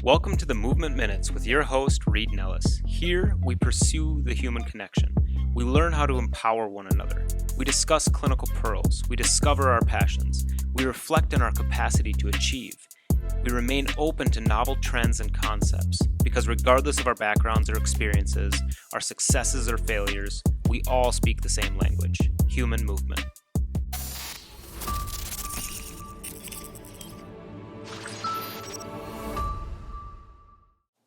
Welcome to the Movement Minutes with your host, Reed Nellis. Here, we pursue the human connection. We learn how to empower one another. We discuss clinical pearls. We discover our passions. We reflect on our capacity to achieve. We remain open to novel trends and concepts because regardless of our backgrounds or experiences, our successes or failures, we all speak the same language, human movement.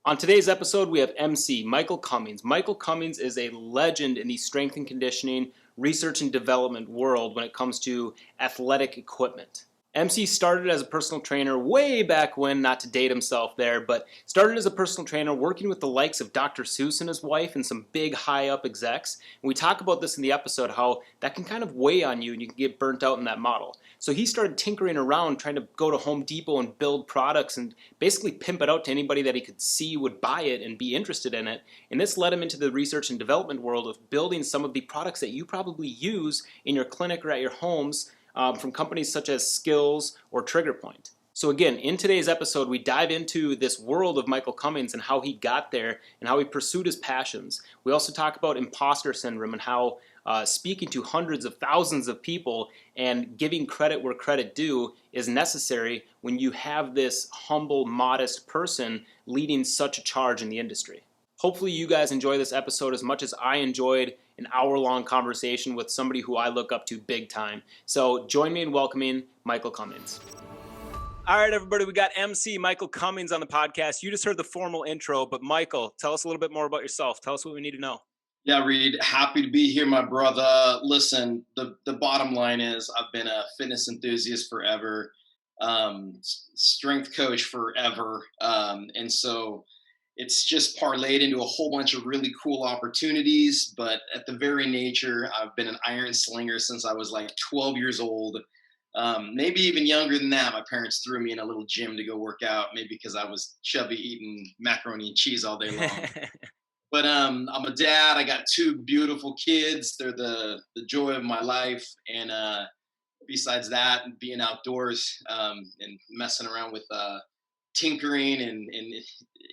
On today's episode, we have MC Michael Cummings. Michael Cummings is a legend in the strength and conditioning, research and development world when it comes to athletic equipment. MC started as a personal trainer way back when, not to date himself there, but started as a personal trainer working with the likes of Dr. Seuss and his wife and some big high-up execs. And we talk about this in the episode, how that can kind of weigh on you and you can get burnt out in that model. So he started tinkering around, trying to go to Home Depot and build products and basically pimp it out to anybody that he could see would buy it and be interested in it. And this led him into the research and development world of building some of the products that you probably use in your clinic or at your homes, from companies such as SKLZ or TriggerPoint. So again, in today's episode, we dive into this world of Michael Cummings and how he got there and how he pursued his passions. We also talk about imposter syndrome and how speaking to hundreds of thousands of people and giving credit where credit due is necessary when you have this humble, modest person leading such a charge in the industry. Hopefully you guys enjoy this episode as much as I enjoyed an hour-long conversation with somebody who I look up to big time. So join me in welcoming Michael Cummings. All right, everybody, we got MC Michael Cummings on the podcast. You just heard the formal intro, but Michael, tell us a little bit more about yourself. Tell us what we need to know. Yeah, Reed, happy to be here, my brother. Listen, the bottom line is I've been a fitness enthusiast forever, strength coach forever, and so it's just parlayed into a whole bunch of really cool opportunities. But at the very nature, I've been an iron slinger since I was like 12 years old. Maybe even younger than that. My parents threw me in a little gym to go work out, maybe because I was chubby eating macaroni and cheese all day long. But I'm a dad. I got two beautiful kids. They're the joy of my life. And besides that, being outdoors and messing around with tinkering and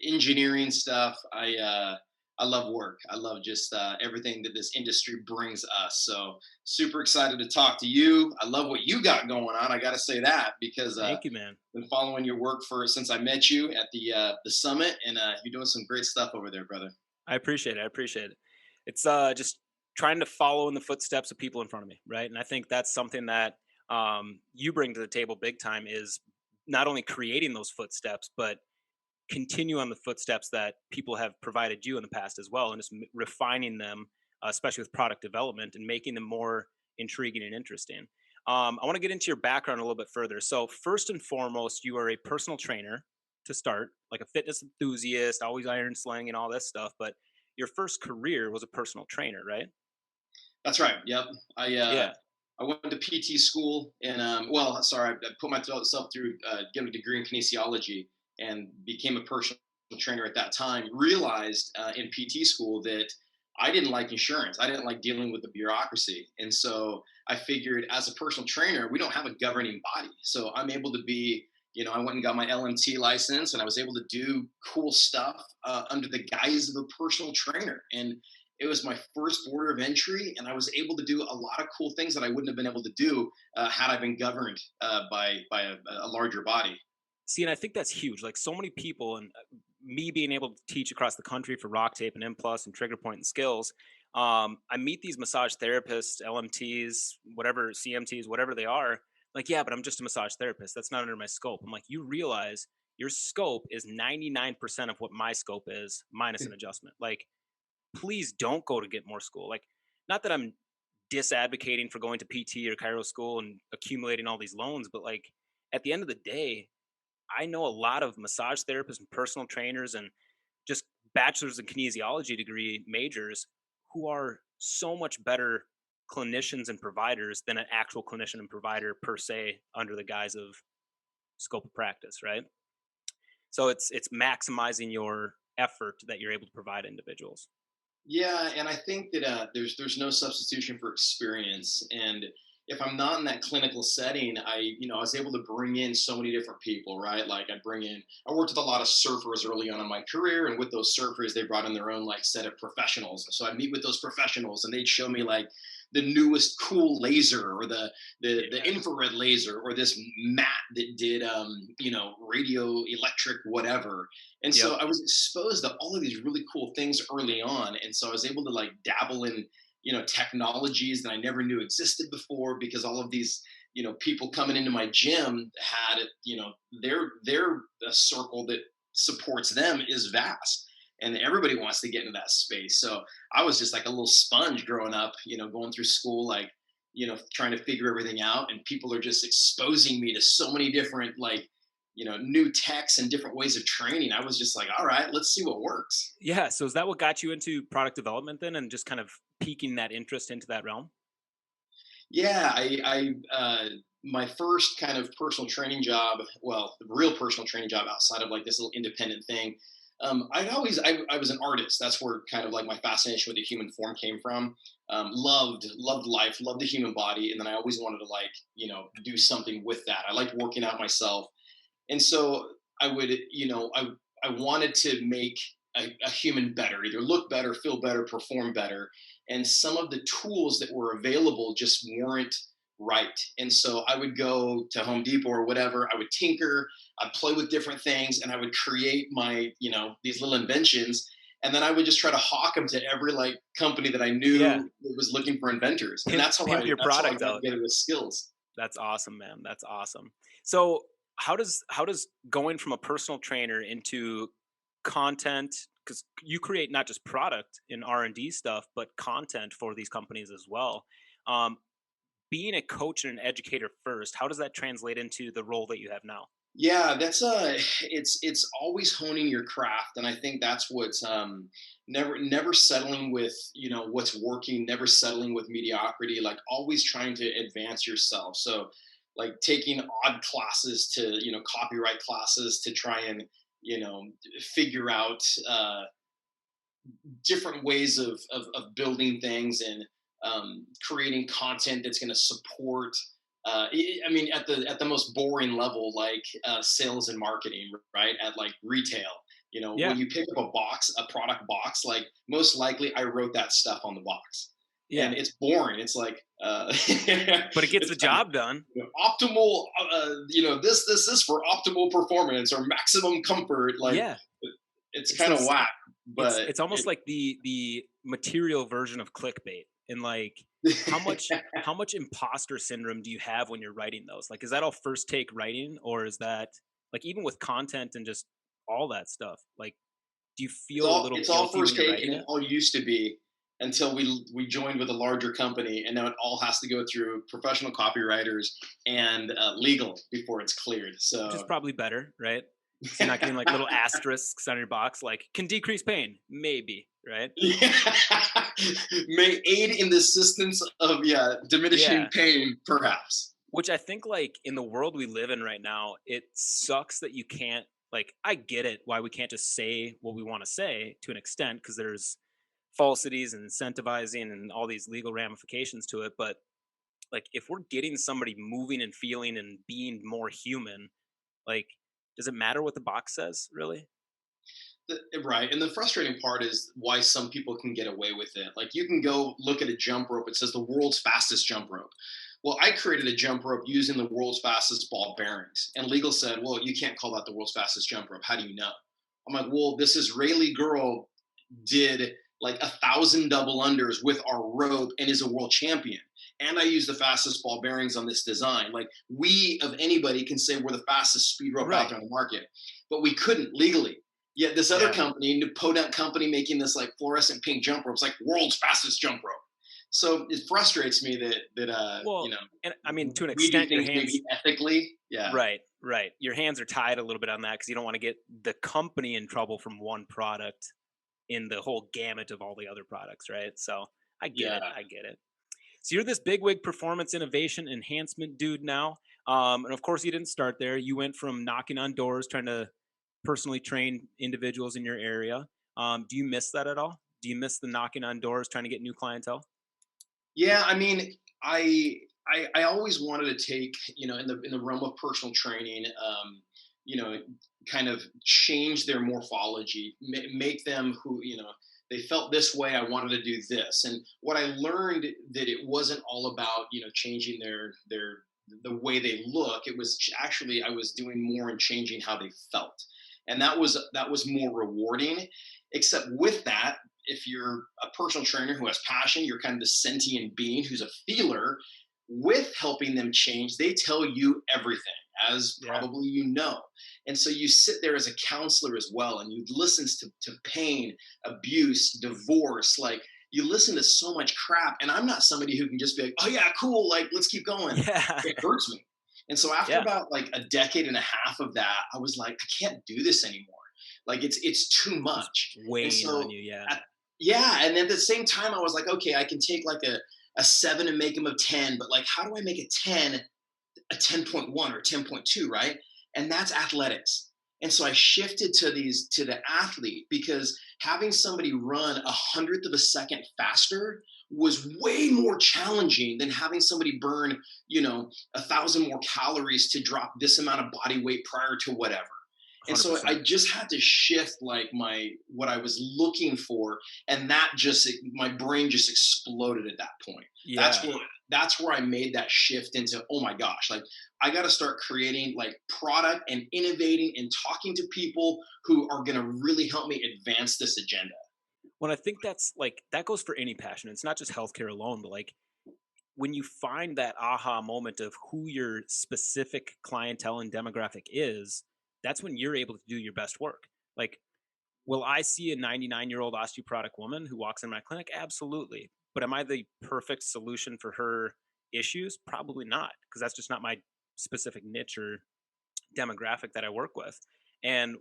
engineering stuff, I love work. I love just everything that this industry brings us. So super excited to talk to you. I love what you got going on. I got to say that because Thank you, man. Been following your work since I met you at the summit, and you're doing some great stuff over there, brother. I appreciate it. It's just trying to follow in the footsteps of people in front of me, right? And I think that's something that you bring to the table big time is not only creating those footsteps, but continue on the footsteps that people have provided you in the past as well, and just refining them, especially with product development and making them more intriguing and interesting. I want to get into your background a little bit further. So first and foremost, you are a personal trainer to start, like a fitness enthusiast, always iron slinging and all this stuff. But your first career was a personal trainer, right? That's right. Yep. I went to PT school and I put myself through getting a degree in kinesiology and became a personal trainer at that time. Realized in PT school that I didn't like insurance. I didn't like dealing with the bureaucracy. And so I figured as a personal trainer, we don't have a governing body. So I'm able to be, I went and got my LMT license and I was able to do cool stuff under the guise of a personal trainer. And it was my first border of entry, and I was able to do a lot of cool things that I wouldn't have been able to do had I been governed by a larger body. See, and I think that's huge. Like so many people, and me being able to teach across the country for Rock Tape and M Plus and TriggerPoint and Skills, I meet these massage therapists, LMTs, whatever, CMTs, whatever they are. Like, yeah, but I'm just a massage therapist. That's not under my scope. I'm like, you realize your scope is 99% of what my scope is, minus an adjustment. Like, please don't go to get more school. Like, not that I'm disadvocating for going to PT or chiro school and accumulating all these loans, but like at the end of the day, I know a lot of massage therapists and personal trainers and just bachelor's in kinesiology degree majors who are so much better clinicians and providers than an actual clinician and provider per se under the guise of scope of practice, right? So it's maximizing your effort that you're able to provide individuals. Yeah, and I think that there's no substitution for experience. And if I'm not in that clinical setting, I was able to bring in so many different people, right? Like I worked with a lot of surfers early on in my career, and with those surfers, they brought in their own like set of professionals. So I'd meet with those professionals, and they'd show me like the newest cool laser, or the infrared laser, or this mat that did radio electric whatever. And Yep. so I was exposed to all of these really cool things early on, and so I was able to like dabble in technologies that I never knew existed before, because all of these people coming into my gym had their circle that supports them is vast, and everybody wants to get into that space. So I was just like a little sponge growing up, going through school, like trying to figure everything out, and people are just exposing me to so many different like new techs and different ways of training. I was just like, all right, let's see what works. Yeah. So is that what got you into product development then, and just kind of piquing that interest into that realm? Yeah, my first kind of personal training job, well, the real personal training job outside of like this little independent thing. I was an artist. That's where kind of like my fascination with the human form came from. Loved life, loved the human body, and then I always wanted to like do something with that. I liked working out myself, and so I would I wanted to make a human better, either look better, feel better, perform better, and some of the tools that were available just weren't right. And so I would go to Home Depot or whatever, I would tinker, I'd play with different things, and I would create my these little inventions, and then I would just try to hawk them to every like company that I Yeah. knew that was looking for inventors. And Pimp your that's how I product got out. together with skills. That's awesome, man. That's awesome. So how does going from a personal trainer into content, because you create not just product in R&D stuff, but content for these companies as well. Um, Being a coach and an educator first, how does that translate into the role that you have now? Yeah, that's it's always honing your craft, and I think that's what's never settling with what's working, never settling with mediocrity, like always trying to advance yourself. So like taking odd classes to copyright classes to try and figure out different ways of building things, and creating content that's going to support. I mean, at the most boring level, like sales and marketing, right? At like retail, when Yeah, you pick up a product box, like most likely I wrote that stuff on the box, yeah, and it's boring. It's like but it gets the it's like job done. optimal, this for optimal performance or maximum comfort. Like Yeah, it's it's kind of those. whack, It's but it's almost like the material version of clickbait, and like how much it how much imposter syndrome do you have when you're writing those? Like, is that all first take writing, or is that like even with content and just all that stuff? Like, do you feel a little it's all guilty when first you're take, writing and it it? all used to be until we joined with a larger company, and now it all has to go through professional copywriters and legal before it's cleared. Which is So probably better, right? Because you're not getting like little asterisks on your box, like can decrease pain, maybe, right? may aid in the assistance of diminishing Yeah. pain, perhaps. Which I think, like, in the world we live in right now, it sucks that you can't, like, I get it why we can't just say what we want to say to an extent, because there's falsities and incentivizing and all these legal ramifications to it. But like, if we're getting somebody moving and feeling and being more human, like, does it matter what the box says, really? Right. And the frustrating part is why some people can get away with it. Like you can go look at a jump rope, it says the world's fastest jump rope. Well, I created a jump rope using the world's fastest ball bearings. And legal said, well, you can't call that the world's fastest jump rope. How do you know? I'm like, well, this Israeli girl did like 1,000 double unders with our rope and is a world champion. And I use the fastest ball bearings on this design. Like we of anybody can say we're the fastest speed rope out Right. there on the market, but we couldn't legally. Yet this other Yeah. company, Podunk company, making this like fluorescent pink jump rope, it's like world's fastest jump rope. So it frustrates me that Well, and I mean, to an we do extent, your things hands, maybe ethically. Yeah, right, right. Your hands are tied a little bit on that because you don't want to get the company in trouble from one product in the whole gamut of all the other products, right? So I get it. yeah. I get it. So you're this bigwig performance innovation enhancement dude now. And of course, you didn't start there. You went from knocking on doors, trying to personally train individuals in your area. Do you miss that at all? Do you miss the knocking on doors, trying to get new clientele? Yeah, I mean, I I always wanted to take, in the realm of personal training, you know, kind of change their morphology, make them who, they felt this way. I wanted to do this. And what I learned that it wasn't all about, changing the way they look. It was actually, I was doing more in changing how they felt. And that was more rewarding. Except with that, if you're a personal trainer who has passion, you're kind of the sentient being who's a feeler. With helping them change, they tell you everything, as Yeah. probably you know. And so you sit there as a counselor as well, and you listen to pain, abuse, divorce. Like, you listen to so much crap. And I'm not somebody who can just be like, oh yeah, cool, like let's keep going. Yeah. It hurts me. And so after Yeah. about like a decade and a half of that, I was like, I can't do this anymore. Like, it's too Just much. And weighing on so you. Yeah. at, yeah, and then at the same time, I was like, okay, I can take like a 7 and make them a 10, but like, how do I make a 10 a 10.1 or 10.2, right? And that's athletics. And so I shifted to the athlete, because having somebody run 100th of a second faster was way more challenging than having somebody burn, 1,000 more calories to drop this amount of body weight prior to whatever. And so I 100%. just had to shift like what I was looking for, and that just, my brain just exploded at that point. That's Yeah. where that's where I made that shift into, oh my gosh, like I got to start creating like product and innovating and talking to people who are going to really help me advance this agenda. When I think that's like, that goes for any passion. It's not just healthcare alone, but like when you find that aha moment of who your specific clientele and demographic is, that's when you're able to do your best work. Like, will I see a 99-year-old osteoporotic woman who walks in my clinic? Absolutely. But am I the perfect solution for her issues? Probably not, because that's just not my specific niche or demographic that I work with. And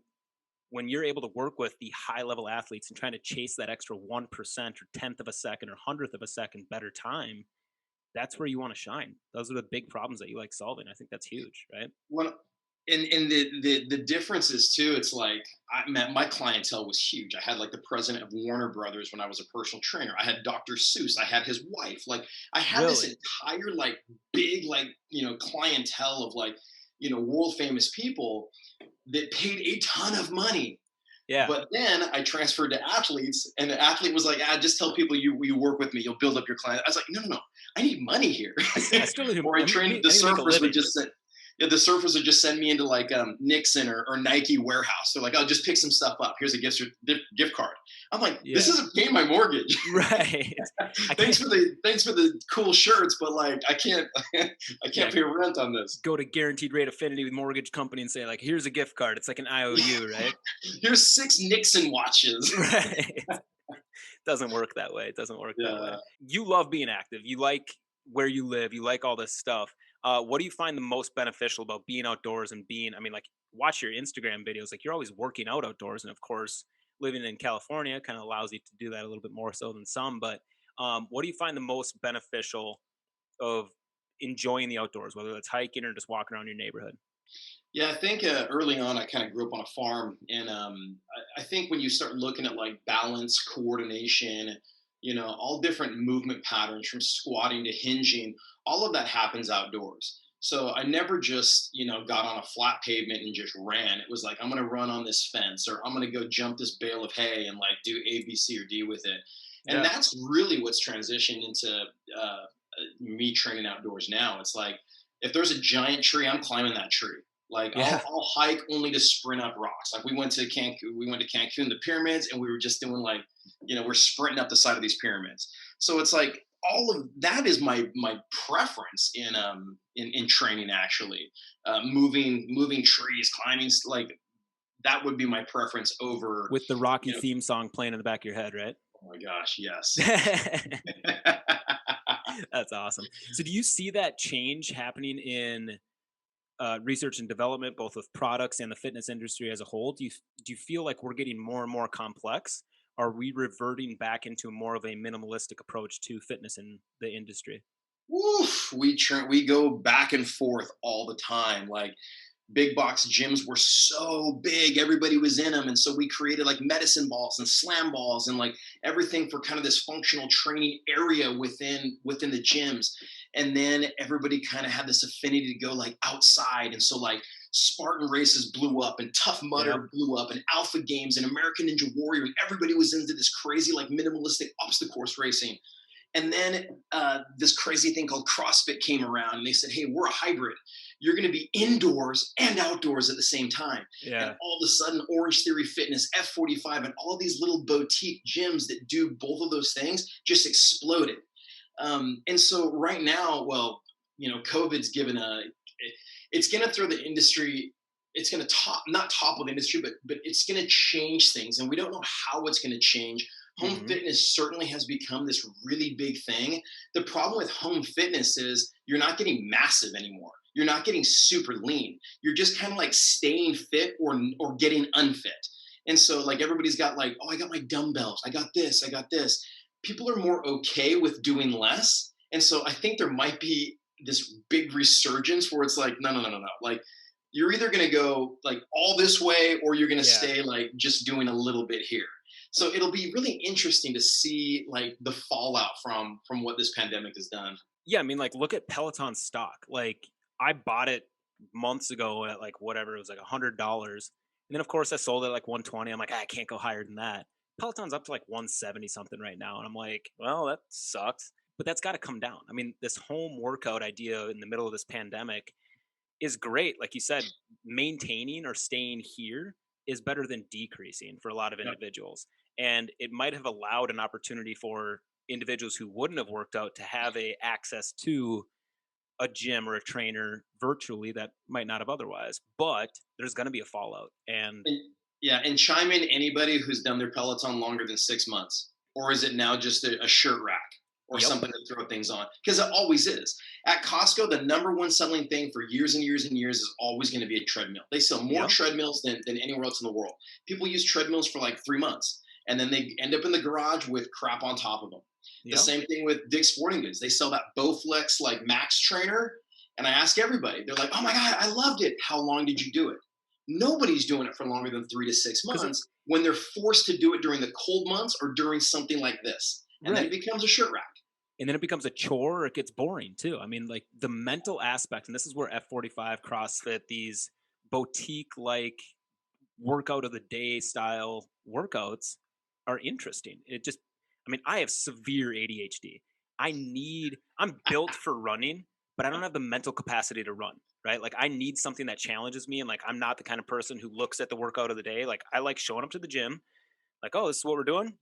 when you're able to work with the high level athletes and trying to chase that extra 1% or tenth of a second or hundredth of a second better time, that's where you want to shine. Those are the big problems that you like solving. I think that's huge, right? When and the difference is too, it's like, my clientele was huge. I had like the president of Warner Brothers when I was a personal trainer. I had Dr. Seuss. I had his wife. Like, I had this Really? entire like big like, clientele of like, world famous people that paid a ton of money. Yeah. But then I transferred to athletes, and the athlete was like, just tell people you work with me, you'll build up your client. I was like, no, no, no, I need money here. I still need to, Or I trained the I need to make a surfers would living. just send, yeah, the surfers would just send me into like Nixon or Nike warehouse. They're like, I'll just pick some stuff up. Here's a gift card. I'm like, this Yeah. isn't paying my mortgage. Right. I thanks can't for the cool shirts, but like I can't I yeah, can't pay rent on this. go to guaranteed rate affinity with mortgage company and say like, here's a gift card. It's like an IOU, right? Here's 6 Nixon watches. Right. Doesn't work that way. It doesn't work that way. Yeah. You love being active. You like where you live. You like all this stuff. What do you find the most beneficial about being outdoors and being, I mean, like, watch your Instagram videos. Like, you're always working out outdoors. And of course, living in California kind of allows you to do that a little bit more so than some. But what do you find the most beneficial of enjoying the outdoors, whether it's hiking or just walking around your neighborhood? Yeah, I think early on I kind of grew up on a farm, and I think when you start looking at like balance, coordination, all different movement patterns from squatting to hinging, all of that happens outdoors. So I never just got on a flat pavement and just ran. It was like, I'm going to run on this fence, or I'm going to go jump this bale of hay and like do A, B, C, or D with it. And Yeah. that's really what's transitioned into me training outdoors now. It's like, if there's a giant tree, I'm climbing that tree. Like, Yeah. I'll hike only to sprint up rocks. Like, we went to Cancun, the pyramids, and we were just doing like, we're sprinting up the side of these pyramids. So it's like, all of that is my preference in training, actually. Moving trees, climbing, like that would be my preference over. With the Rocky theme song playing in the back of your head, right? Oh my gosh, yes. That's awesome. So, do you see that change happening in research and development, both with products and the fitness industry as a whole? Do you feel like we're getting more and more complex? Are we reverting back into more of a minimalistic approach to fitness in the industry? Woof, we go back and forth all the time. Like, big box gyms were so big, everybody was in them, and so we created like medicine balls and slam balls and like everything for kind of this functional training area within the gyms. And then everybody kind of had this affinity to go like outside. And so like Spartan races blew up and Tough Yep. Mudder blew up and Alpha Games and American Ninja Warrior. And everybody was into this crazy like minimalistic obstacle course racing. And then this crazy thing called CrossFit came around and they said, hey, we're a hybrid. You're going to be indoors and outdoors at the same time. And Yeah. all of a sudden, Orange Theory Fitness, F45, and all these little boutique gyms that do both of those things just exploded. And so right now, well, COVID's given it's going to throw the industry, it's going to not topple the industry, but it's going to change things. And we don't know how it's going to change. Home fitness certainly has become this really big thing. The problem with home fitness is you're not getting massive anymore. You're not getting super lean. You're just kind of like staying fit or getting unfit. And so like everybody's got like, oh, I got my dumbbells. I got this. I got this. People are more okay with doing less. And so I think there might be this big resurgence where it's like, no. Like you're either going to go like all this way or you're going to stay like just doing a little bit here. So it'll be really interesting to see like the fallout from what this pandemic has done. Yeah, I mean, like, look at Peloton stock. Like, I bought it months ago at like whatever it was, like $100, and then of course I sold it at like 120. I'm like, I can't go higher than that. Peloton's up to like 170 something right now, and I'm like, well, that sucks. But that's got to come down. I mean, this home workout idea in the middle of this pandemic is great. Like you said, maintaining or staying here is better than decreasing for a lot of Yep. individuals. And it might have allowed an opportunity for individuals who wouldn't have worked out to have a access to a gym or a trainer virtually that might not have otherwise. But there's going to be a fallout. And And, yeah, and chime in anybody who's done their Peloton longer than 6 months, or is it now just a shirt rack or yep, something to throw things on? Because it always is. At Costco, the number one selling thing for years and years and years is always going to be a treadmill. They sell more yep, treadmills than anywhere else in the world. People use treadmills for like 3 months, and then they end up in the garage with crap on top of them. The yep. same thing with Dick's Sporting Goods. They sell that Bowflex like Max trainer, and I ask everybody, they're like, "Oh my god, I loved it. How long did you do it?" Nobody's doing it for longer than 3 to 6 Because months when they're forced to do it during the cold months or during something like this. And then it right. becomes a shirt rack. And then it becomes a chore or it gets boring too. I mean, like the mental aspect, and this is where F45, CrossFit, these boutique like workout of the day style workouts are interesting. It just, I mean, I have severe ADHD. I'm built for running, but I don't have the mental capacity to run, right? Like I need something that challenges me. And like, I'm not the kind of person who looks at the workout of the day. Like I like showing up to the gym, like, oh, this is what we're doing.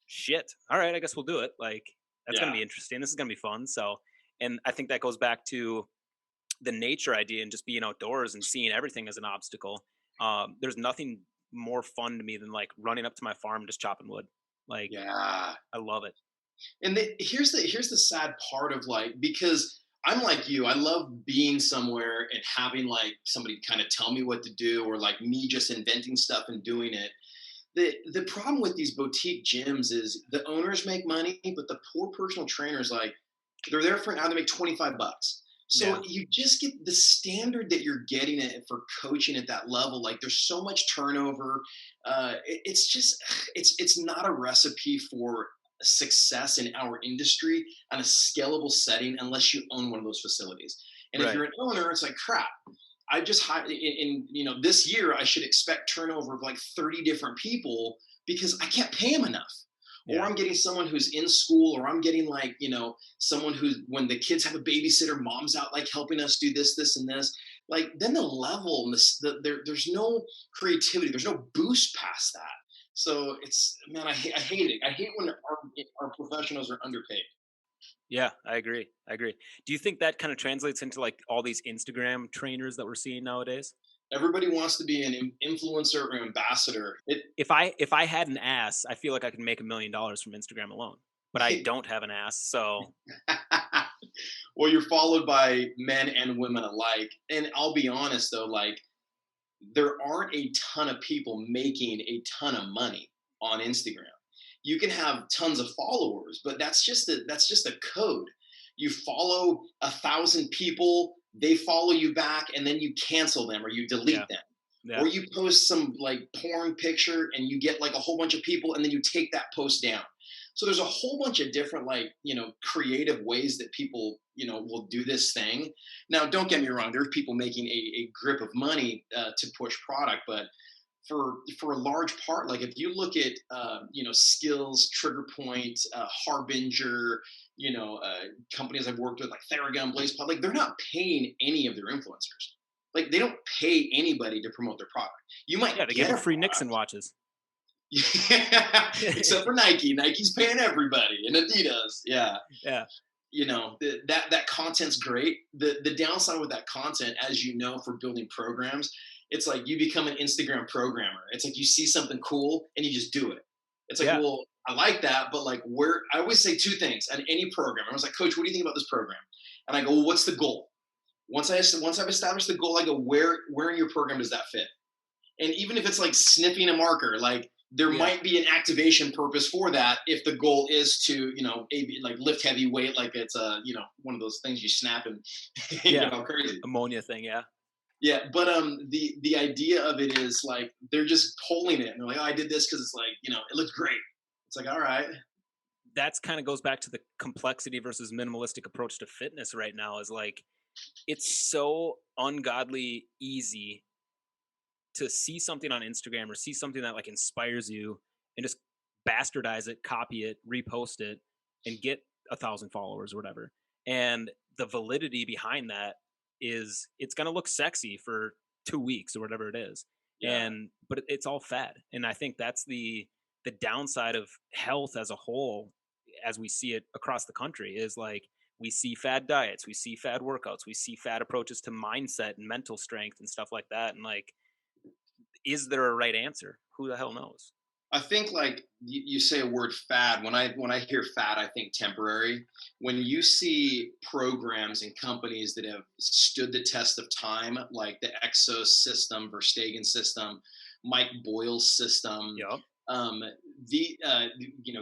Shit. All right. I guess we'll do it. Like that's going to Yeah. be interesting. This is going to be fun. So, and I think that goes back to the nature idea and just being outdoors and seeing everything as an obstacle. There's nothing more fun to me than like running up to my farm and just chopping wood. Like Yeah. I love it. And here's the sad part of like, because I'm like you, I love being somewhere and having like somebody kind of tell me what to do, or like me just inventing stuff and doing it. The problem with these boutique gyms is the owners make money, but the poor personal trainers, like, they're there for an hour to make 25 bucks. Yeah. So you just get the standard that you're getting it for coaching at that level. Like there's so much turnover. It's just it's not a recipe for success in our industry on a scalable setting unless you own one of those facilities. And if Right. you're an owner, it's like crap. I just hired in this year I should expect turnover of like 30 different people because I can't pay them enough. Or Yeah. I'm getting someone who's in school, or I'm getting like, someone who's, when the kids have a babysitter, mom's out like helping us do this, this, and this. Like then the level and there's no creativity, there's no boost past that. So it's, man, I hate it. I hate when our professionals are underpaid. Yeah, I agree. I agree. Do you think that kind of translates into like all these Instagram trainers that we're seeing nowadays? Everybody wants to be an influencer or ambassador. If I had an ass, I feel like I could make $1 million from Instagram alone. But I don't have an ass, so Well, you're followed by men and women alike. And I'll be honest though, like there aren't a ton of people making a ton of money on Instagram. You can have tons of followers, but that's just a code. You follow 1,000 people, they follow you back, and then you cancel them or you yeah, delete them. yeah, Or you post some like porn picture and you get like a whole bunch of people and then you take that post down. So there's a whole bunch of different, like, creative ways that people, will do this thing. Now, don't get me wrong, there's people making a grip of money to push product, but for a large part, like if you look at skills, trigger point, harbinger, companies I've worked with like Theragun, blaze Pod, like they're not paying any of their influencers. Like they don't pay anybody to promote their product. You Yeah, might to give get them a free Nixon product. watches. Except for Nike. Nike's paying everybody, and Adidas. Yeah. Yeah. That content's great. The downside with that content, as you know, for building programs, it's like you become an Instagram programmer. It's like you see something cool and you just do it. It's like, Yeah. well, I like that, but like, where I always say two things on any program. I was like, Coach, what do you think about this program? And I go, well, what's the goal? Once I've established the goal, I go, where in your program does that fit? And even if it's like sniffing a marker, like there Yeah. might be an activation purpose for that if the goal is to, like lift heavy weight, like it's one of those things you snap and Yeah. go crazy. Ammonia thing. Yeah. Yeah, but the idea of it is like they're just pulling it and they're like, oh, I did this because it's like it looks great. It's like, all right. That's kind of goes back to the complexity versus minimalistic approach to fitness right now. Is like it's so ungodly easy to see something on Instagram or see something that like inspires you and just bastardize it, copy it, repost it, and get 1,000 followers or whatever. And the validity behind that is it's going to look sexy for 2 weeks or whatever it is. Yeah. But it's all fad. And I think that's the downside of health as a whole, as we see it across the country, is like we see fad diets, we see fad workouts, we see fad approaches to mindset and mental strength and stuff like that. And like, is there a right answer? Who the hell knows? I think like you say a word fad. When I hear fad, I think temporary. When you see programs and companies that have stood the test of time, like the EXOS system, Verstegen system, Mike Boyle's system, Yep. um,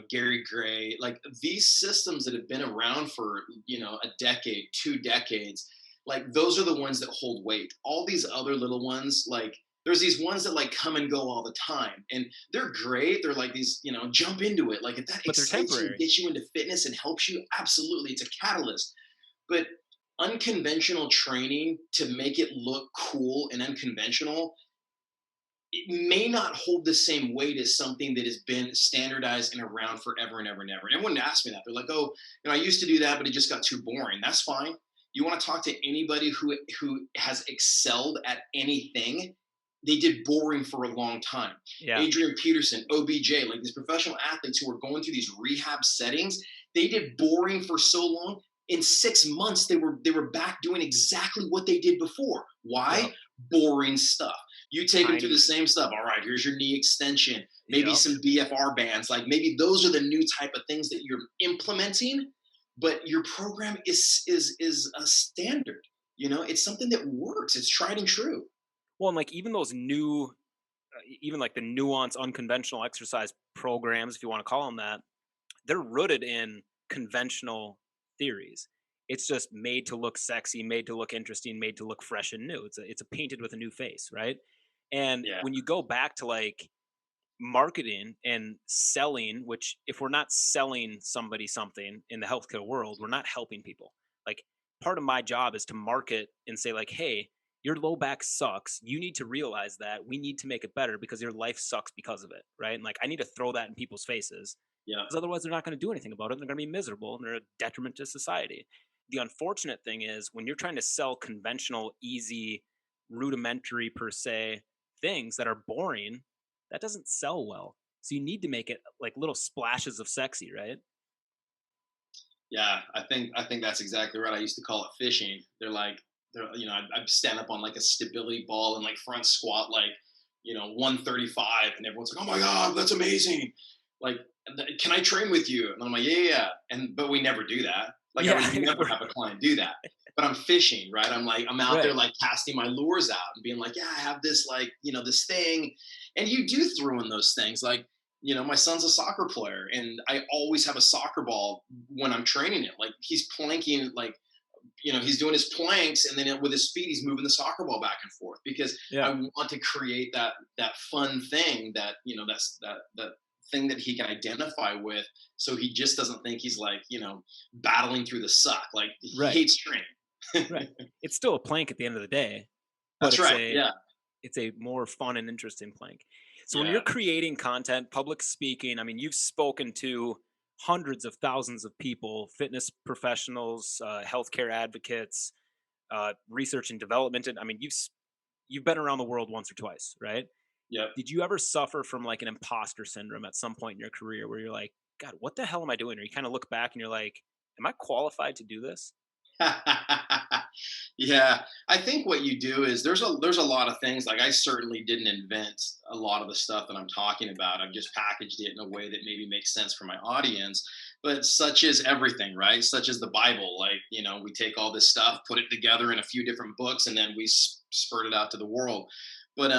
Gary Gray, like these systems that have been around for a decade, 2 decades, like those are the ones that hold weight. All these other little ones, like there's these ones that like come and go all the time and they're great. They're like these, jump into it. Like if that But they're excites you, temporary. gets you into fitness and helps you, absolutely. It's a catalyst. But unconventional training to make it look cool and unconventional, it may not hold the same weight as something that has been standardized and around forever and ever and ever. And everyone asks me that. They're like, oh, I used to do that, but it just got too boring. That's fine. You want to talk to anybody who has excelled at anything, they did boring for a long time. Yeah. Adrian Peterson, OBJ, like these professional athletes who were going through these rehab settings, they did boring for so long. In 6 months, they were back doing exactly what they did before. Why? Yep. Boring stuff. You take them through Tiny. the same stuff. All right, here's your knee extension, maybe Yep. some BFR bands. Like maybe those are the new type of things that you're implementing, but your program is a standard. It's something that works. It's tried and true. Well, and like even those new, even like the nuanced, unconventional exercise programs, if you want to call them that, they're rooted in conventional theories. It's just made to look sexy, made to look interesting, made to look fresh and new. It's a painted with a new face, right? And Yeah. when you go back to like marketing and selling, which if we're not selling somebody something in the healthcare world, we're not helping people. Like part of my job is to market and say like, hey, your low back sucks. You need to realize that we need to make it better because your life sucks because of it, right? And like I need to throw that in people's faces Yeah. because otherwise they're not going to do anything about it. And they're going to be miserable and they're a detriment to society. The unfortunate thing is when you're trying to sell conventional, easy, rudimentary per se things that are boring, that doesn't sell well. So you need to make it like little splashes of sexy, right? Yeah, I think that's exactly right. I used to call it fishing. I'd stand up on like a stability ball and like front squat like 135, and everyone's like, "Oh my god, that's amazing!" Like, can I train with you? And I'm like, yeah. And but we never do that. Like, I would never have a client do that. But I'm fishing, right? I'm out there Right. like casting my lures out and being like, yeah, I have this like this thing, and you do throw in those things like. My son's a soccer player, and I always have a soccer ball when I'm training him. Like he's planking, like he's doing his planks, and then with his feet, he's moving the soccer ball back and forth because I Yeah. want to create that fun thing that that's that thing that he can identify with, so he just doesn't think he's like, battling through the suck. Like he Right. hates training. Right. It's still a plank at the end of the day, but That's right. Yeah. it's a more fun and interesting plank. So when you're Yeah. creating content, public speaking, I mean, you've spoken to hundreds of thousands of people, fitness professionals, healthcare advocates, research and development, and I mean, you've been around the world once or twice, right? Yep. Did you ever suffer from like an imposter syndrome at some point in your career where you're like, God, what the hell am I doing? Or you kind of look back and you're like, am I qualified to do this? Yeah, I think what you do is there's a lot of things. Like I certainly didn't invent a lot of the stuff that I'm talking about. I've just packaged it in a way that maybe makes sense for my audience. But such is everything, right? Such as the Bible. Like, we take all this stuff, put it together in a few different books, and then we spurt it out to the world. But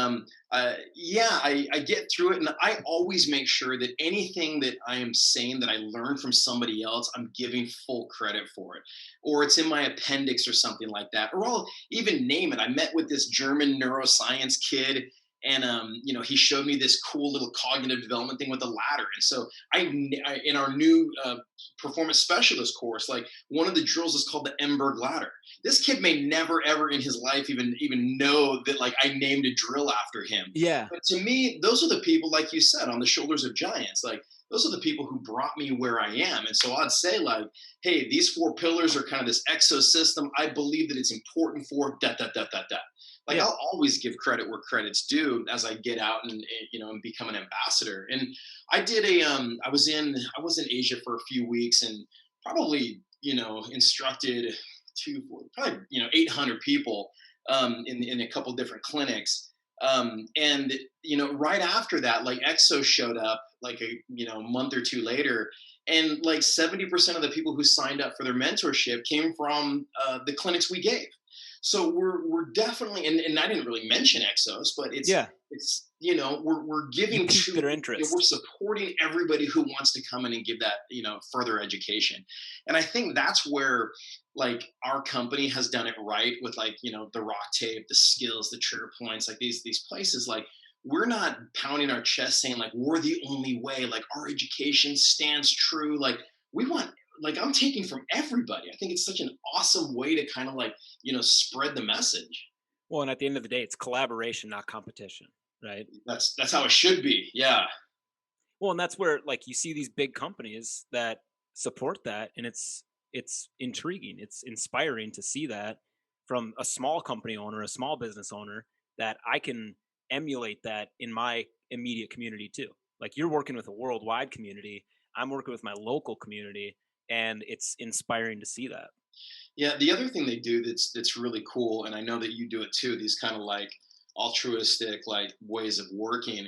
yeah, I get through it, and I always make sure that anything that I am saying that I learned from somebody else, I'm giving full credit for it, or it's in my appendix or something like that, or I'll even name it. I met with this German neuroscience kid, and he showed me this cool little cognitive development thing with a ladder, and so I in our new performance specialist course, like one of the drills is called the Emberg ladder. This kid may never ever in his life even know that like I named a drill after him. Yeah. But to me, those are the people, like you said, on the shoulders of giants. Like those are the people who brought me where I am. And so I'd say like, hey, these four pillars are kind of this exosystem. I believe that it's important for that, that, that, that, that. Like Yeah. I'll always give credit where credit's due as I get out and and become an ambassador. And I did I was in Asia for a few weeks, and probably instructed probably 800 people in a couple different clinics. And right after that, like EXOS showed up like a month or two later, and like 70% of the people who signed up for their mentorship came from the clinics we gave. So we're definitely, and I didn't really mention EXOS, but Yeah. it's we're You giving piqued to, their we're interest. supporting everybody who wants to come in and give that further education. And I think that's where like our company has done it right with like the rock tape, the skills, the trigger points, like these places. Like we're not pounding our chest saying like we're the only way, like our education stands true. Like we want, like I'm taking from everybody. I think it's such an awesome way to kind of like spread the message. Well, and at the end of the day, it's collaboration, not competition, right? That's how it should be. Yeah. Well, and that's where like you see these big companies that support that, and it's intriguing. It's inspiring to see that from a small company owner, a small business owner, that I can emulate that in my immediate community too. Like you're working with a worldwide community, I'm working with my local community, and it's inspiring to see that. Yeah, the other thing they do that's really cool, and I know that you do it too. These kind of like altruistic like ways of working.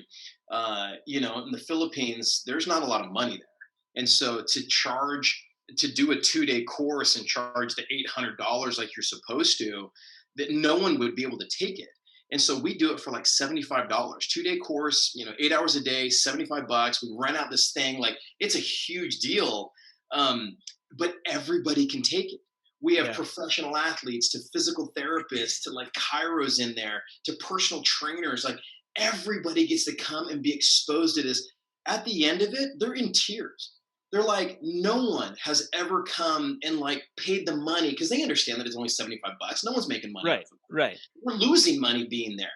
In the Philippines, there's not a lot of money there, and so to do a 2 day course and charge the $800 like you're supposed to, that no one would be able to take it. And so we do it for like $75, 2 day course, 8 hours a day, $75. We rent out this thing, like it's a huge deal, but everybody can take it. We have Yeah. professional athletes to physical therapists to like chiros in there to personal trainers. Like everybody gets to come and be exposed to this. At the end of it, they're in tears. They're like, no one has ever come and like paid the money because they understand that it's only $75. No one's making money Right. off of it. Right. We're losing money being there.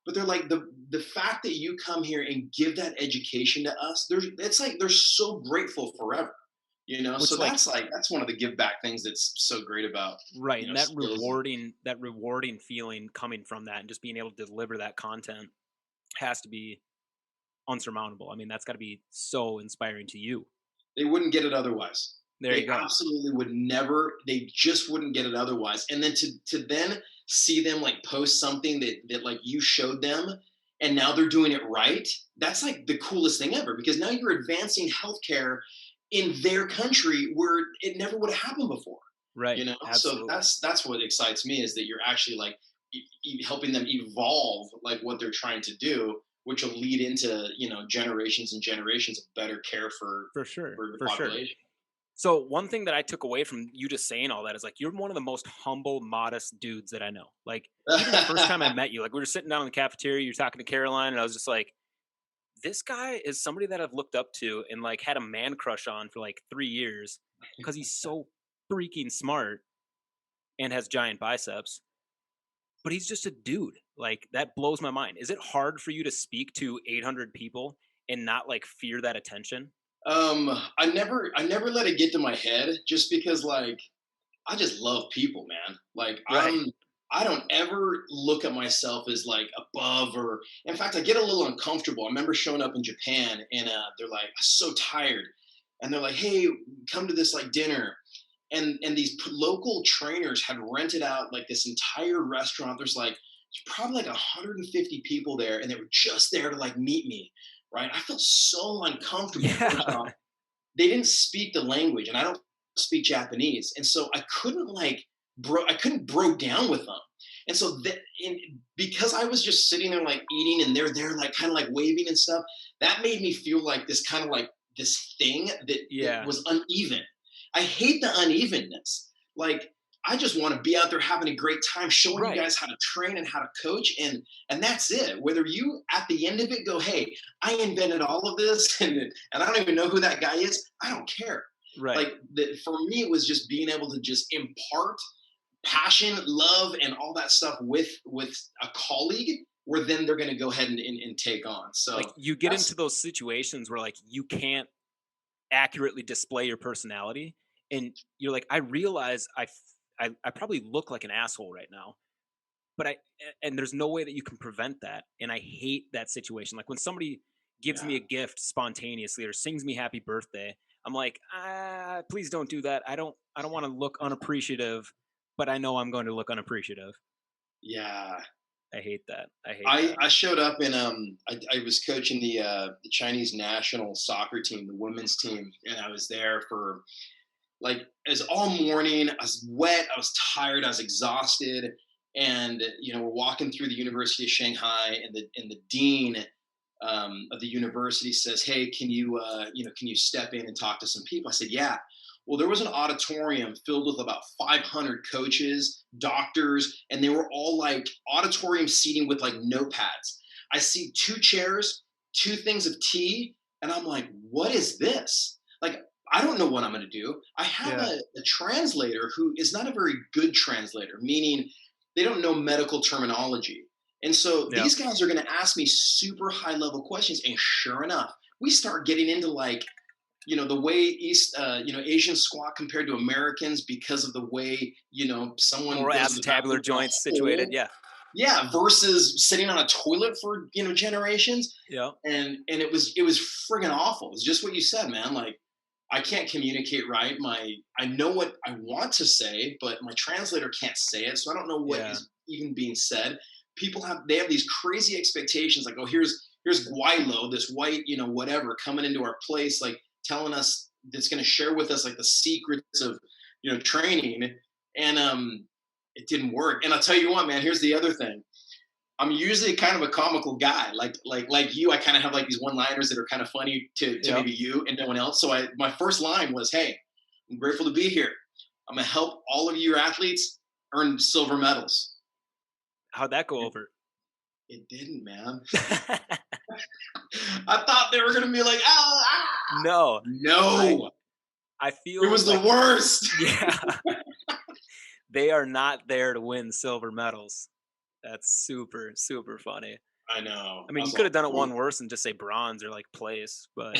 But they're like the fact that you come here and give that education to us, it's like they're so grateful forever. So Which like that's one of the give back things that's so great about right, and that skills. rewarding feeling coming from that and just being able to deliver that content has to be unsurmountable. I mean, that's got to be so inspiring to you. They wouldn't get it otherwise. There you They go. absolutely would never. They just wouldn't get it otherwise. And then to then see them like post something that like you showed them, and now they're doing it right. That's like the coolest thing ever, because now you're advancing healthcare in their country where it never would have happened before. Right. So Absolutely. that's what excites me, is that you're actually like helping them evolve like what they're trying to do, which will lead into generations and generations of better care for For sure. for the For sure. population. So one thing that I took away from you just saying all that is like you're one of the most humble, modest dudes that I know. Like even the first time I met you, like we were sitting down in the cafeteria, you're talking to Caroline, and I was just like, this guy is somebody that I've looked up to and like had a man crush on for like 3 years because he's so freaking smart and has giant biceps, but he's just a dude. Like that blows my mind. Is it hard for you to speak to 800 people and not like fear that attention? I never let it get to my head just because like I just love people, man. Like Right. I don't ever look at myself as like above or in fact I get a little uncomfortable. I remember showing up in Japan and they're like so tired and they're like, "Hey, come to this like dinner." And these local trainers had rented out like this entire restaurant. There's probably like 150 people there and they were just there to like meet me, right? I felt so uncomfortable first Yeah. off. They didn't speak the language and I don't speak Japanese. And so I couldn't bro down with them. And so because I was just sitting there like eating and they're there like kind of like waving and stuff, that made me feel like this kind of like this thing that Yeah. was uneven. I hate the unevenness. Like I just want to be out there having a great time showing you Right. guys how to train and how to coach and that's it. Whether you at the end of it go, "Hey, I invented all of this and I don't even know who that guy is." I don't care. Right. Like for me, it was just being able to just impart passion, love, and all that stuff with a colleague, where then they're going to go ahead and take on. Like So you get into that's those situations where like you can't accurately display your personality and you're like, I realize I probably look like an asshole right now, but and there's no way that you can prevent that. And I hate that situation. Like when somebody gives yeah, me a gift spontaneously or sings me happy birthday, I'm like, please don't do that. I don't want to look unappreciative, but I know I'm going to look unappreciative. yeah. I hate that. I hate I that. I showed up in I was coaching the Chinese national soccer team, the women's team, and I was there for like it was all morning. I was wet, I was tired, I was exhausted, and we're walking through the University of Shanghai, and the dean of the university says, "Hey, can you step in and talk to some people?" I said, "Yeah." Well, there was an auditorium filled with about 500 coaches, doctors, and they were all like auditorium seating with like notepads. I see two chairs, two things of tea, and I'm like, "What is this?" Like, I don't know what I'm going to do. I have Yeah. a translator who is not a very good translator, meaning they don't know medical terminology. And so Yeah. these guys are going to ask me super high level questions. And sure enough, we start getting into like, the way Asian squat compared to Americans because of the way, someone More goes to the acetabular bathroom in a joints situated. hole. Yeah. Yeah, versus sitting on a toilet for, generations. Yeah. And it was friggin' awful. It's just what you said, man. Like I can't communicate right. I know what I want to say, but my translator can't say it, so I don't know what Yeah. is even being said. They have these crazy expectations, like, oh, here's Guilo, this white, whatever, coming into our place, like telling us that's going to share with us like the secrets of training, and it didn't work. And I'll tell you what, man. Here's the other thing. I'm usually kind of a comical guy, like you. I kind of have like these one-liners that are kind of funny to Yep. maybe you and no one else. So my first line was, "Hey, I'm grateful to be here. I'm gonna help all of your athletes earn silver medals." How'd that go It, over? it didn't, man. I thought they were gonna be like, "Ah, ah." No. I No, I it feel was the like worst. yeah, they are not there to win silver medals. That's super, super funny. I know. I I mean, you was could like, have done it "Ooh." one worse and just say bronze or like place, but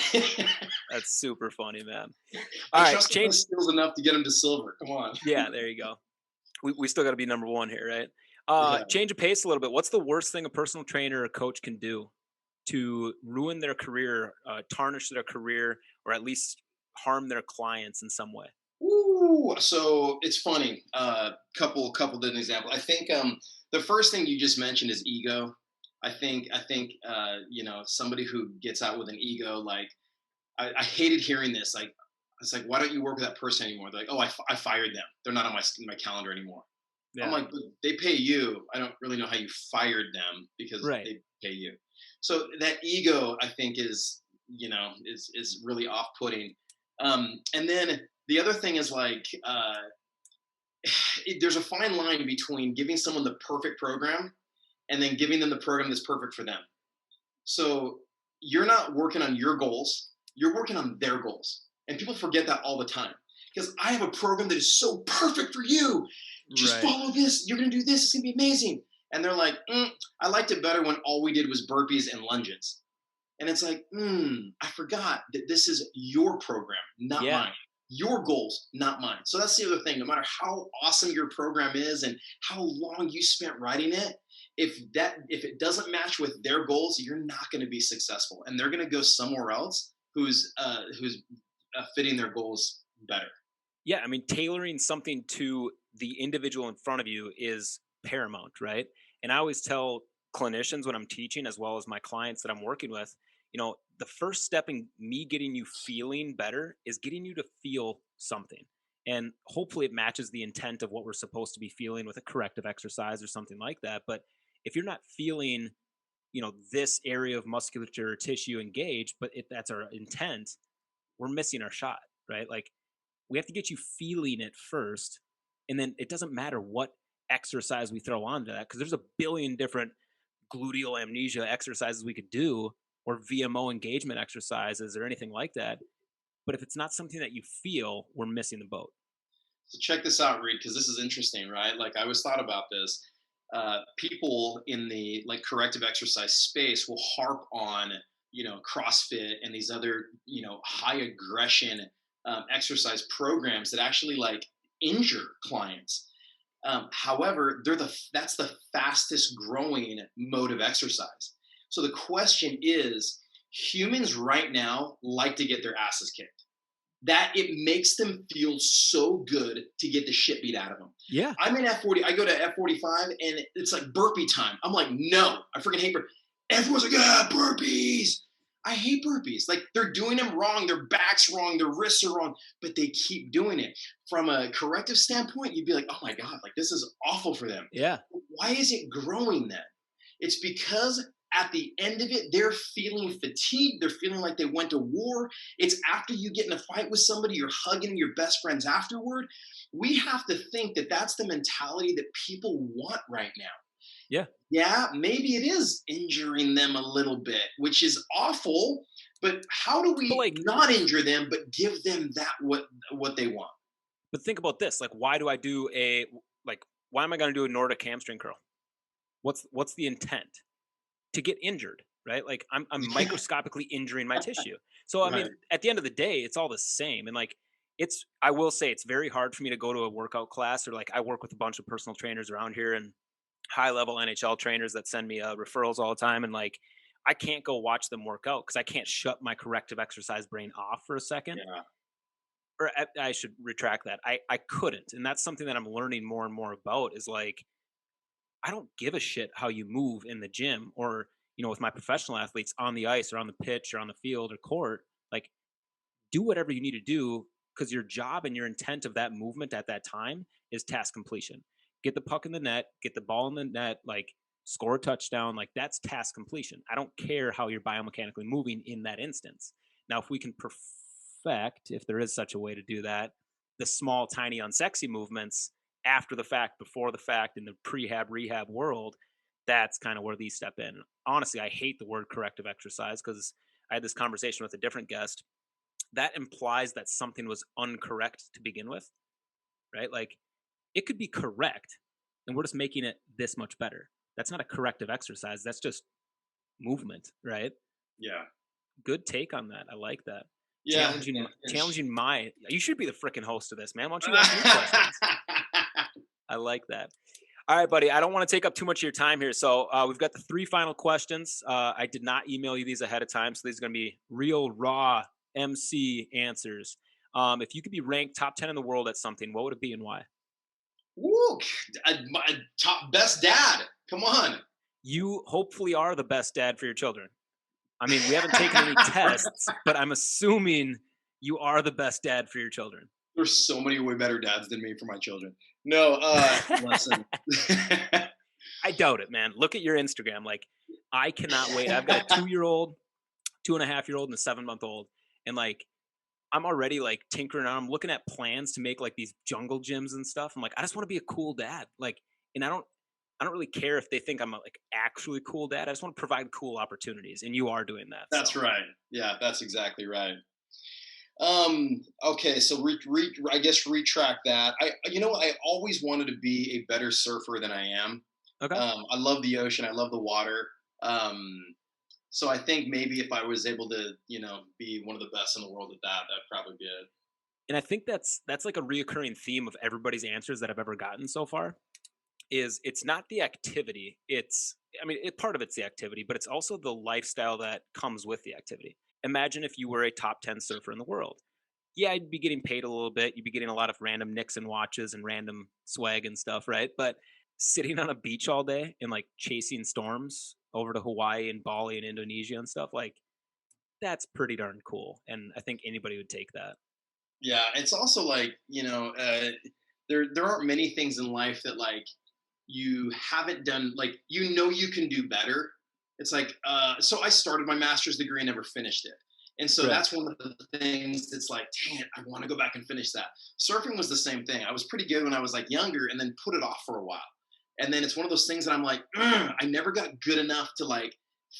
that's super funny, man. I All right, trusted my change. skills enough to get them to silver. Come on. Yeah, there you go. We still got to be number one here, right? Yeah. Change of pace a little bit. What's the worst thing a personal trainer or coach can do to ruin their career, tarnish their career, or at least harm their clients in some way? Ooh, so it's funny. Couple different examples. I think the first thing you just mentioned is ego. I think somebody who gets out with an ego, like I hated hearing this. Like it's like, why don't you work with that person anymore? They're like, oh, I fired them. They're not on my calendar anymore. I'm Yeah, like, but they pay you. I don't really know how you fired them because right. they pay you. So that ego, I think, is really off putting. And then the other thing is like there's a fine line between giving someone the perfect program and then giving them the program that's perfect for them. So you're not working on your goals, you're working on their goals. And people forget that all the time. Because I have a program that is so perfect for you. Just Right. follow this. You're going to do this. It's going to be amazing. And they're like, I liked it better when all we did was burpees and lunges. And it's like, I forgot that this is your program, not Yeah. mine. Your goals, not mine. So that's the other thing. No matter how awesome your program is and how long you spent writing it, if it doesn't match with their goals, you're not going to be successful, and they're going to go somewhere else who's fitting their goals better. Yeah, I mean, tailoring something to the individual in front of you is paramount, right? And I always tell clinicians when I'm teaching, as well as my clients that I'm working with, the first step in me getting you feeling better is getting you to feel something. And hopefully it matches the intent of what we're supposed to be feeling with a corrective exercise or something like that. But if you're not feeling, this area of musculature or tissue engaged, but if that's our intent, we're missing our shot, right? Like, we have to get you feeling it first, and then it doesn't matter what exercise we throw onto that, because there's a billion different gluteal amnesia exercises we could do, or VMO engagement exercises, or anything like that. But if it's not something that you feel, we're missing the boat. So check this out, Reed, because this is interesting, right? Like I always thought about this. People in the like corrective exercise space will harp on, CrossFit and these other, high aggression exercise programs that actually like injure clients. However, that's the fastest growing mode of exercise. So the question is, humans right now like to get their asses kicked. That it makes them feel so good to get the shit beat out of them. Yeah. I'm in F40. I go to F45 and it's like burpee time. I'm like, no, I freaking hate burpees. Everyone's like, burpees. I hate burpees. Like they're doing them wrong. Their back's wrong. Their wrists are wrong, but they keep doing it. From a corrective standpoint, you'd be like, oh my God, like this is awful for them. Yeah. Why is it growing then? It's because at the end of it, they're feeling fatigued. They're feeling like they went to war. It's after you get in a fight with somebody, you're hugging your best friends afterward. We have to think that that's the mentality that people want right now. Yeah. Yeah, maybe it is injuring them a little bit, which is awful. But how do we not injure them, but give them that what they want? But think about this: like, why do I do why am I going to do a Nordic hamstring curl? What's the intent? To get injured, right? Like I'm microscopically injuring my tissue. So I mean, at the end of the day, it's all the same. And like I will say it's very hard for me to go to a workout class, or like I work with a bunch of personal trainers around here and high level NHL trainers that send me referrals all the time. And like I can't go watch them work out because I can't shut my corrective exercise brain off for a second. Yeah. Or I should retract that. I couldn't. And that's something that I'm learning more and more about is like, I don't give a shit how you move in the gym or, with my professional athletes on the ice or on the pitch or on the field or court. Like, do whatever you need to do because your job and your intent of that movement at that time is task completion. Get the puck in the net, get the ball in the net, like score a touchdown. Like, that's task completion. I don't care how you're biomechanically moving in that instance. Now, if we can perfect, if there is such a way to do that, the small, tiny, unsexy movements after the fact, before the fact, in the prehab rehab world, that's kind of where these step in. Honestly, I hate the word corrective exercise because I had this conversation with a different guest. That implies that something was uncorrect to begin with, right? Like it could be correct and we're just making it this much better. That's not a corrective exercise. That's just movement, right? Yeah. Good take on that. I like that. Yeah. Challenging you should be the freaking host of this, man. Why don't you ask me questions? I like that. All right, buddy. I don't want to take up too much of your time here. So we've got the 3 final questions. I did not email you these ahead of time. So these are going to be real, raw MC answers. If you could be ranked top 10 in the world at something, what would it be and why? Woo, top best dad. Come on. You hopefully are the best dad for your children. I mean, we haven't taken any tests, but I'm assuming you are the best dad for your children. There's so many way better dads than me for my children. No, listen. I doubt it, man. Look at your Instagram. Like, I cannot wait. I've got a 2-year-old, 2.5-year-old, and a 7-month-old. And like, I'm already like tinkering on. I'm looking at plans to make like these jungle gyms and stuff. I'm like, I just want to be a cool dad. Like, and I don't really care if they think I'm like actually cool dad. I just want to provide cool opportunities, and you are doing that. That's So right. Yeah, that's exactly right. Okay, so I guess retract that. I always wanted to be a better surfer than I am. okay. I love the ocean. I love the water. So I think maybe if I was able to, be one of the best in the world at that, that'd probably be it. And I think that's like a reoccurring theme of everybody's answers that I've ever gotten so far. Is it's not the activity. It's I mean, part of it's the activity, but it's also the lifestyle that comes with the activity. Imagine if you were a top 10 surfer in the world. Yeah, you'd be getting paid a little bit. You'd be getting a lot of random Nixon watches and random swag and stuff, right? But sitting on a beach all day and like chasing storms over to Hawaii and Bali and Indonesia and stuff, like that's pretty darn cool. And I think anybody would take that. Yeah, it's also like there aren't many things in life that like you haven't done, like you can do better. It's like so I started my master's degree and never finished it. And so Right. that's one of the things that's like, dang it, I want to go back and finish that. Surfing was the same thing. I was pretty good when I was like younger and then put it off for a while. And then it's one of those things that I'm like, I never got good enough to like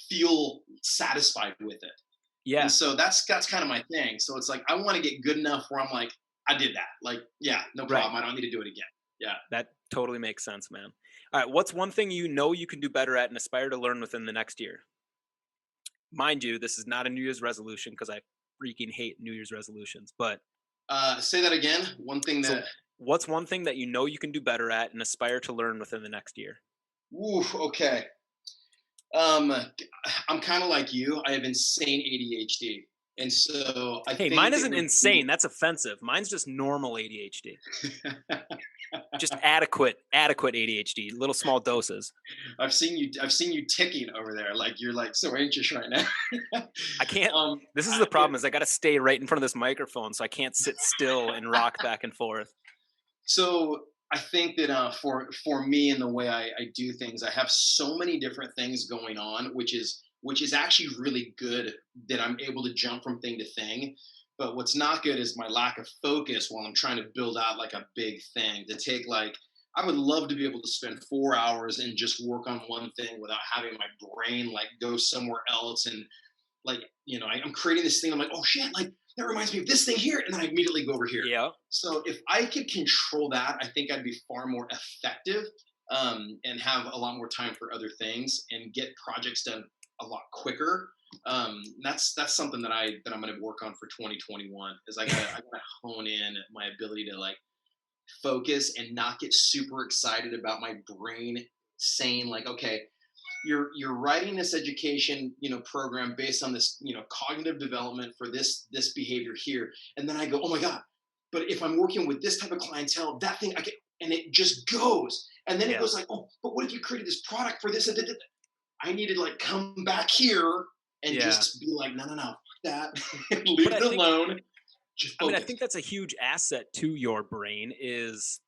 feel satisfied with it. And Yeah, so that's kind of my thing. So it's like I want to get good enough where I'm like, I did that. Like, yeah, no right. problem. I don't need to do it again. Yeah. That totally makes sense, man. All right. What's one thing you know you can do better at and aspire to learn within the next year? Mind you, this is not a New Year's resolution because I freaking hate New Year's resolutions. But Say that again. One thing so, that, what's one thing that you know you can do better at and aspire to learn within the next year? okay. Um, I'm kind of like you. I have insane ADHD, and so I Hey, mine think that isn't would insane. be. That's offensive. Mine's just normal ADHD. Just adequate ADHD, little small doses. I've seen you ticking over there. Like you're like so anxious right now. I can't. um, This is I, the problem is I got to stay right in front of this microphone, so I can't sit still and rock back and forth. So I think that for me and the way I do things, I have so many different things going on, which is actually really good that I'm able to jump from thing to thing. But what's not good is my lack of focus while I'm trying to build out like a big thing. To take like I would love to be able to spend 4 hours and just work on one thing without having my brain like go somewhere else and like I'm creating this thing. I'm like, oh shit, like that reminds me of this thing here, and then I immediately go over here. Yeah. So if I could control that, I think I'd be far more effective, and have a lot more time for other things and get projects done a lot quicker. That's something that I'm going to work on for 2021. Is I gotta hone in my ability to like focus and not get super excited about my brain saying like, okay, you're writing this education program based on this cognitive development for this behavior here, and then I go, oh my god, but if I'm working with this type of clientele, that thing I get, and it just goes, and then it Yeah. goes like, oh, but what if you created this product for this? I need to like come back here and Yeah. just be like, no, no, no, fuck that, But leave I it think alone, just I focus. think that's a huge asset to your brain is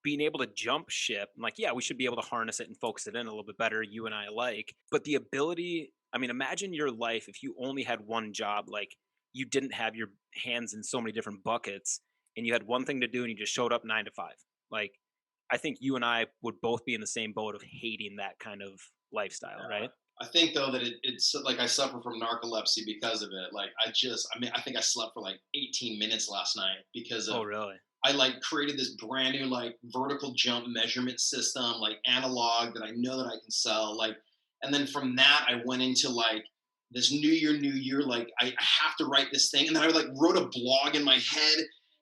being able to jump ship. Like, yeah, we should be able to harness it and focus it in a little bit better, you and I alike. But the ability, I mean, imagine your life if you only had one job, like you didn't have your hands in so many different buckets and you had one thing to do and you just showed up 9 to 5. Like, I think you and I would both be in the same boat of hating that kind of lifestyle, Yeah. right? I think though that it's like I suffer from narcolepsy because of it. Like I think I slept for like 18 minutes last night because Oh, of really? I like created this brand new like vertical jump measurement system, like analog that I know that I can sell. Like, and then from that I went into like this new year, like I have to write this thing. And then I like wrote a blog in my head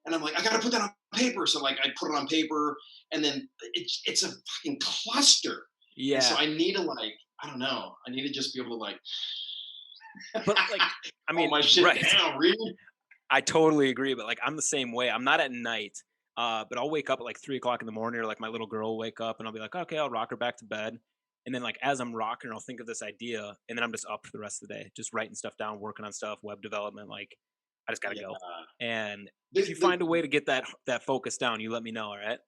and I'm like, I gotta put that on paper. So like I put it on paper and then it's a fucking cluster. And so Yeah. I need to like, I don't know, I need to just be able to like But like, I calm mean, my shit right. down, read. I totally agree, but like I'm the same way. I'm not at night, but I'll wake up at like 3 o'clock in the morning, or like my little girl will wake up, and I'll be like, okay, I'll rock her back to bed, and then like as I'm rocking her, I'll think of this idea, and then I'm just up for the rest of the day, just writing stuff down, working on stuff, web development. Like I just gotta Yeah. go. And if you The find a way to get that focus down, you let me know. All right?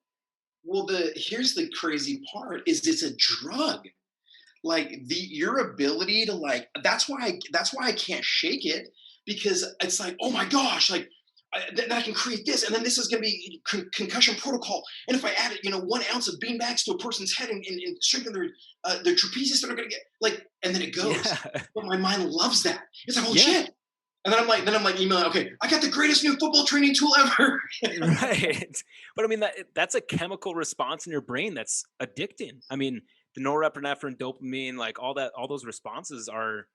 well the here's the crazy part is it's a drug. Like the your ability to like that's why I can't shake it, because it's like, oh my gosh, like then I can create this, and then this is going to be concussion protocol. And if I add, 1 ounce of beanbags to a person's head and strengthen their trapezius, that are going to get like, and then it goes. Yeah. But my mind loves that. It's like, oh Yeah. shit. And then I'm like emailing, okay, I got the greatest new football training tool ever. Right. But I mean, that's a chemical response in your brain that's addicting. I mean, the norepinephrine, dopamine, like all those responses are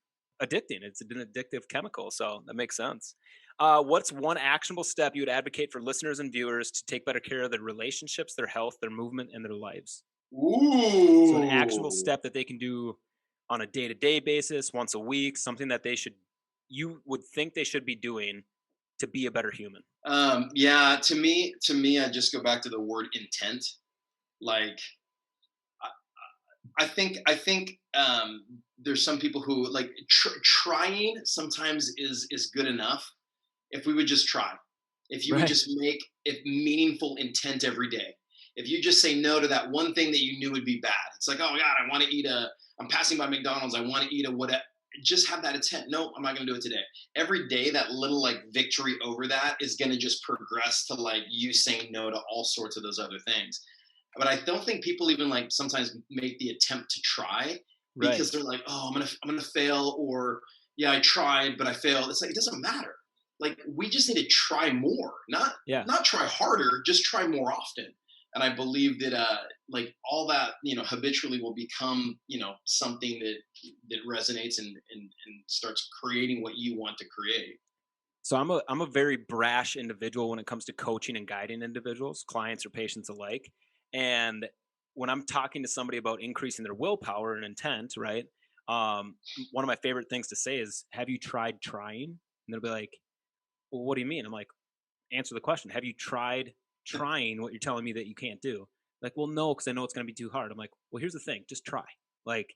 addicting. It's an addictive chemical. So that makes sense. What's one actionable step you would advocate for listeners and viewers to take better care of their relationships, their health, their movement, and their lives? So an actionable Ooh. step that they can do on a day-to-day basis, once a week, something that you would think they should be doing to be a better human. Yeah, to me, I just go back to the word intent. Like, I think there's some people who like trying sometimes is good enough. If we would just try, if you would Right. just make it meaningful intent every day. If you just say no to that one thing that you knew would be bad, it's like, oh God, I'm passing by McDonald's, I want to eat a whatever. Just have that intent. No, I'm not going to do it today. Every day, that little like victory over that is going to just progress to like you saying no to all sorts of those other things. But I don't think people even like sometimes make the attempt to try Right. because they're like, oh, I'm gonna fail, or yeah, I tried but I failed. It's like it doesn't matter. Like we just need to try more, not Yeah. not try harder, just try more often. And I believe that like all that habitually will become something that resonates and starts creating what you want to create. So I'm a very brash individual when it comes to coaching and guiding individuals, clients or patients alike. And when I'm talking to somebody about increasing their willpower and intent, right? One of my favorite things to say is, "Have you tried trying?" And they'll be like, "Well, what do you mean?" I'm like, "Answer the question. Have you tried trying what you're telling me that you can't do?" Like, "Well, no, because I know it's going to be too hard." I'm like, "Well, here's the thing. Just try. Like,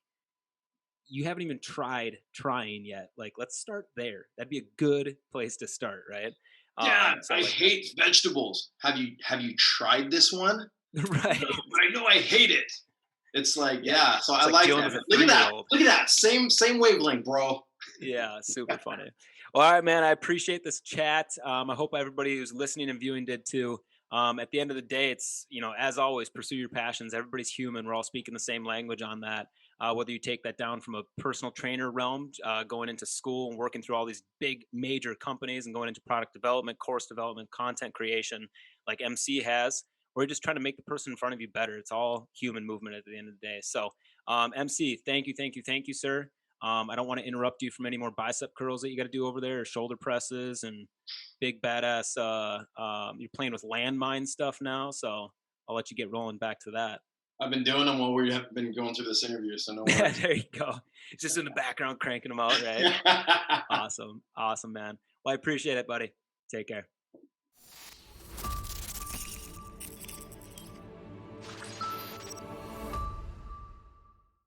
you haven't even tried trying yet. Like, let's start there. That'd be a good place to start, right?" Dad, So I I like that. hate vegetables. Have you tried this one? No, Right. but I know I hate it. It's like, Yeah. yeah, so I It's like like dealing that. with a Look at that. 3-year-old. Look at that. Same wavelength, bro. Yeah, super funny. Well, all right, man. I appreciate this chat. I hope everybody who's listening and viewing did too. At the end of the day, it's, as always, pursue your passions. Everybody's human. We're all speaking the same language on that. Whether you take that down from a personal trainer realm, going into school and working through all these big major companies and going into product development, course development, content creation, like MC has, or you're just trying to make the person in front of you better. It's all human movement at the end of the day. So, MC, thank you, sir. I don't want to interrupt you from any more bicep curls that you got to do over there, or shoulder presses and big badass. You're playing with landmine stuff now, so I'll let you get rolling back to that. I've been doing them while we have been going through this interview, so no worries. There you go. It's just in the background cranking them out, right? Awesome, man. Well, I appreciate it, buddy. Take care.